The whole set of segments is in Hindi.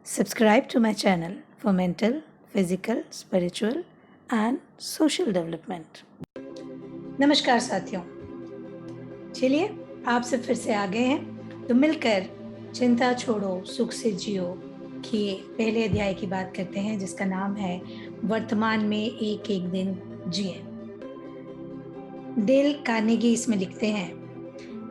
Subscribe to my channel for mental, physical, spiritual and social development. नमस्कार साथियों, चलिए आपसे फिर से आ गए हैं तो मिलकर चिंता छोड़ो सुख से जियो कि पहले अध्याय की बात करते हैं जिसका नाम है वर्तमान में एक एक दिन जिए। डेल कार्नेगी इसमें लिखते हैं,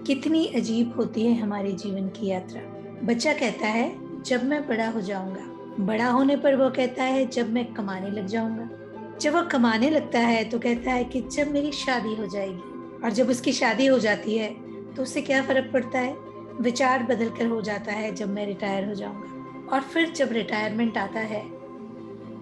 कितनी अजीब होती है हमारे जीवन की यात्रा। बच्चा कहता है जब मैं बड़ा हो जाऊंगा। बड़ा होने पर वो कहता है जब मैं कमाने लग जाऊंगा। जब वो कमाने लगता है तो कहता है कि जब मेरी शादी हो जाएगी। और जब उसकी शादी हो जाती है तो उससे क्या फर्क पड़ता है, विचार बदल कर हो जाता है जब मैं रिटायर हो जाऊंगा। और फिर जब रिटायरमेंट आता है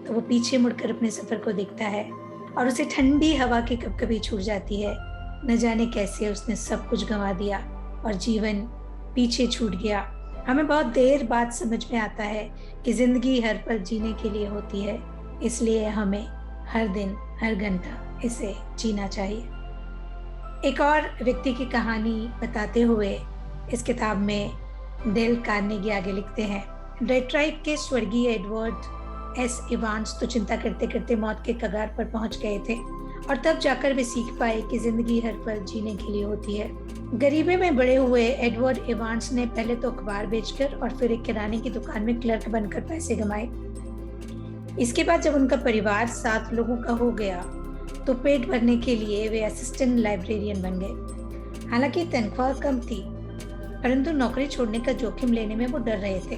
तो वो पीछे मुड़कर अपने सफर को देखता है और उसे ठंडी हवा की कपकपी छूट जाती है। न जाने कैसे उसने सब कुछ गंवा दिया और जीवन पीछे छूट गया। हमें बहुत देर बाद समझ में आता है कि जिंदगी हर पल जीने के लिए होती है, इसलिए हमें हर दिन हर घंटा इसे जीना चाहिए। एक और व्यक्ति की कहानी बताते हुए इस किताब में डेल कार्नेगी आगे लिखते हैं, डेट्रॉइट के स्वर्गीय एडवर्ड एस इवांस तो चिंता करते करते मौत के कगार पर पहुंच गए थे और तब जाकर वे सीख पाए कि जिंदगी हर पल जीने के लिए होती है। गरीबी में बड़े हुए एडवर्ड इवांस ने पहले तो अखबार बेचकर और फिर एक किराने की दुकान में क्लर्क बनकर पैसे कमाए। इसके बाद जब उनका परिवार 7 लोगों का हो गया तो पेट भरने के लिए वे असिस्टेंट लाइब्रेरियन बन गए। हालांकि तनख्वाह कम थी, परंतु नौकरी छोड़ने का जोखिम लेने में वो डर रहे थे।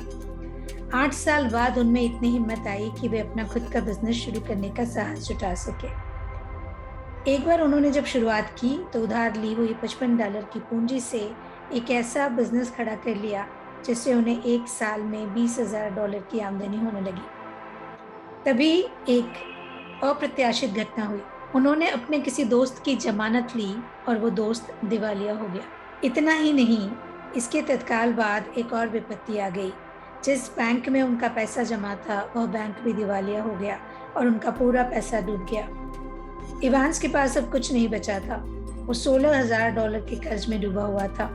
8 साल बाद उनमें इतनी हिम्मत आई कि वे अपना खुद का बिजनेस शुरू करने का साहस जुटा सके। एक बार उन्होंने जब शुरुआत की तो उधार ली हुई $55 की पूंजी से एक ऐसा बिजनेस खड़ा कर लिया जिससे उन्हें एक साल में $20,000 की आमदनी होने लगी। तभी एक अप्रत्याशित घटना हुई। उन्होंने अपने किसी दोस्त की जमानत ली और वो दोस्त दिवालिया हो गया। इतना ही नहीं, इसके तत्काल बाद एक और विपत्ति आ गई। जिस बैंक में उनका पैसा जमा था वह बैंक भी दिवालिया हो गया और उनका पूरा पैसा डूब गया। इवांस के पास अब कुछ नहीं बचा था। वो $16,000 के कर्ज में डूबा हुआ था।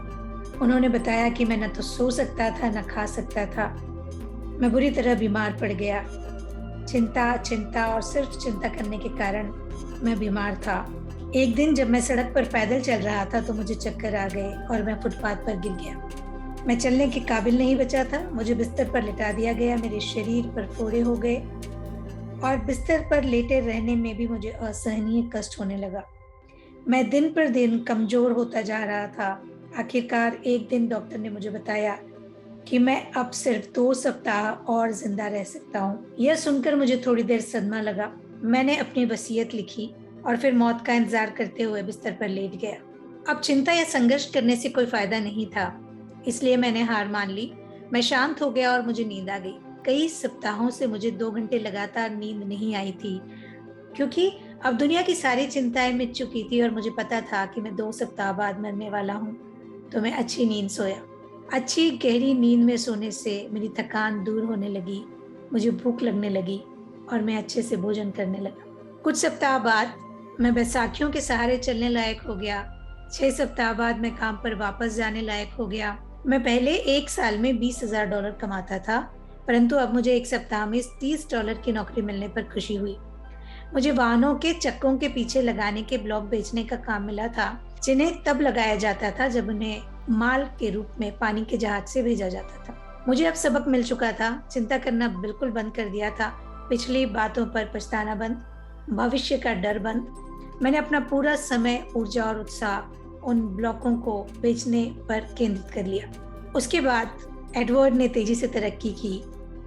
उन्होंने बताया कि मैं न तो सो सकता था न खा सकता था। मैं बुरी तरह बीमार पड़ गया। चिंता चिंता और सिर्फ चिंता करने के कारण मैं बीमार था। एक दिन जब मैं सड़क पर पैदल चल रहा था तो मुझे चक्कर आ गए और मैं फुटपाथ पर गिर गया। मैं चलने के काबिल नहीं बचा था। मुझे बिस्तर पर लिटा दिया गया। मेरे शरीर पर फोड़े हो गए और बिस्तर पर लेटे रहने में भी मुझे असहनीय कष्ट होने लगा। मैं दिन पर दिन कमजोर होता जा रहा था। आखिरकार एक दिन डॉक्टर ने मुझे बताया कि मैं अब सिर्फ 2 सप्ताह और जिंदा रह सकता हूँ। यह सुनकर मुझे थोड़ी देर सदमा लगा। मैंने अपनी वसीयत लिखी और फिर मौत का इंतजार करते हुए बिस्तर पर लेट गया। अब चिंता या संघर्ष करने से कोई फायदा नहीं था, इसलिए मैंने हार मान ली। मैं शांत हो गया और मुझे नींद आ गई। कई सप्ताहों से मुझे 2 घंटे लगातार नींद नहीं आई थी, क्योंकि अब दुनिया की सारी चिंताएं मिट चुकी थी और मुझे पता था कि मैं 2 सप्ताह बाद मरने वाला हूँ। तो मैं अच्छी नींद सोया। अच्छी गहरी नींद में सोने से मेरी थकान दूर होने लगी, मुझे भूख लगने लगी और मैं अच्छे से भोजन करने लगा। कुछ सप्ताह बाद मैं बैसाखियों के सहारे चलने लायक हो गया। 6 सप्ताह बाद मैं काम पर वापस जाने लायक हो गया। मैं पहले एक साल में $20,000 कमाता था, परंतु अब मुझे एक सप्ताह में $30 की नौकरी मिलने पर खुशी हुई। मुझे वाहनों के चक्कों के पीछे लगाने के ब्लॉक बेचने का काम मिला था, जिन्हें तब लगाया जाता था जब उन्हें माल के रूप में पानी के जहाज से भेजा जाता था। मुझे अब सबक मिल चुका था। चिंता करना बिल्कुल बंद कर दिया था। पिछली बातों पर पछताना बंद, भविष्य का डर बंद। मैंने अपना पूरा समय, ऊर्जा और उत्साह उन ब्लॉकों को बेचने पर केंद्रित कर लिया। उसके बाद एडवर्ड ने तेजी से तरक्की की।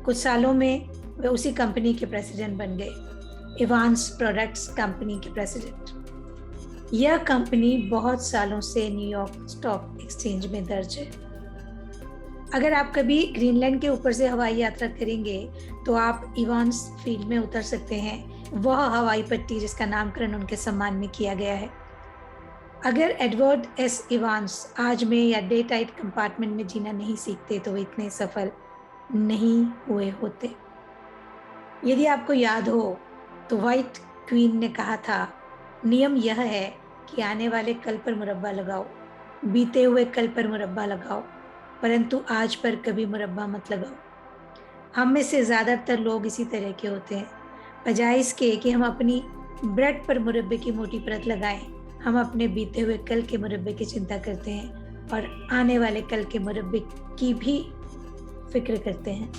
कुछ सालों में वे उसी कंपनी के प्रेसिडेंट बन गए, इवांस प्रोडक्ट्स कंपनी के प्रेसिडेंट। यह कंपनी बहुत सालों से न्यूयॉर्क स्टॉक एक्सचेंज में दर्ज है। अगर आप कभी ग्रीनलैंड के ऊपर से हवाई यात्रा करेंगे तो आप इवांस फील्ड में उतर सकते हैं, वह हवाई पट्टी जिसका नामकरण उनके सम्मान में किया गया है। अगर एडवर्ड एस इवांस आज में या डे टाइट कंपार्टमेंट में जीना नहीं सीखते तो वे इतने सफल नहीं हुए होते। यदि आपको याद हो तो व्हाइट क्वीन ने कहा था, नियम यह है कि आने वाले कल पर मुरब्बा लगाओ, बीते हुए कल पर मुरब्बा लगाओ, परंतु आज पर कभी मुरब्बा मत लगाओ। हम में से ज़्यादातर लोग इसी तरह के होते हैं। बजाय इसके कि हम अपनी ब्रेड पर मुरब्बे की मोटी परत लगाएं, हम अपने बीते हुए कल के मुरब्बे की चिंता करते हैं और आने वाले कल के मुरब्बे की भी फिक्र करते हैं।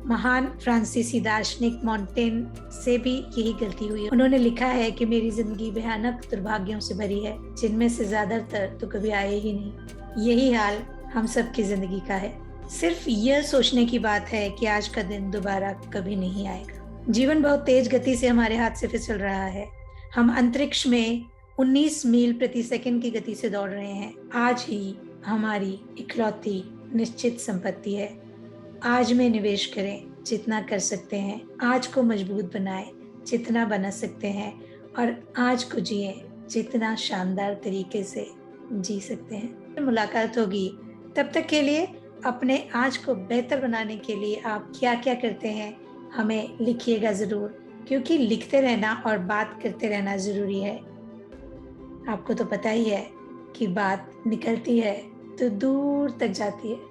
महान फ्रांसीसी दार्शनिक मॉन्टेन से भी यही गलती हुई। उन्होंने लिखा है कि मेरी जिंदगी भयानक दुर्भाग्यों से भरी है, जिनमें से ज्यादातर तो कभी आए ही नहीं। यही हाल हम सब की जिंदगी का है। सिर्फ यह सोचने की बात है कि आज का दिन दोबारा कभी नहीं आएगा। जीवन बहुत तेज गति से हमारे हाथ से फिसल रहा है। हम अंतरिक्ष में 19 मील प्रति सेकंड की गति से दौड़ रहे हैं। आज ही हमारी इकलौती निश्चित संपत्ति है। आज में निवेश करें जितना कर सकते हैं, आज को मजबूत बनाएं जितना बना सकते हैं, और आज को जिए जितना शानदार तरीके से जी सकते हैं। मुलाकात होगी, तब तक के लिए अपने आज को बेहतर बनाने के लिए आप क्या क्या करते हैं हमें लिखिएगा ज़रूर, क्योंकि लिखते रहना और बात करते रहना ज़रूरी है। आपको तो पता ही है कि बात निकलती है तो दूर तक जाती है।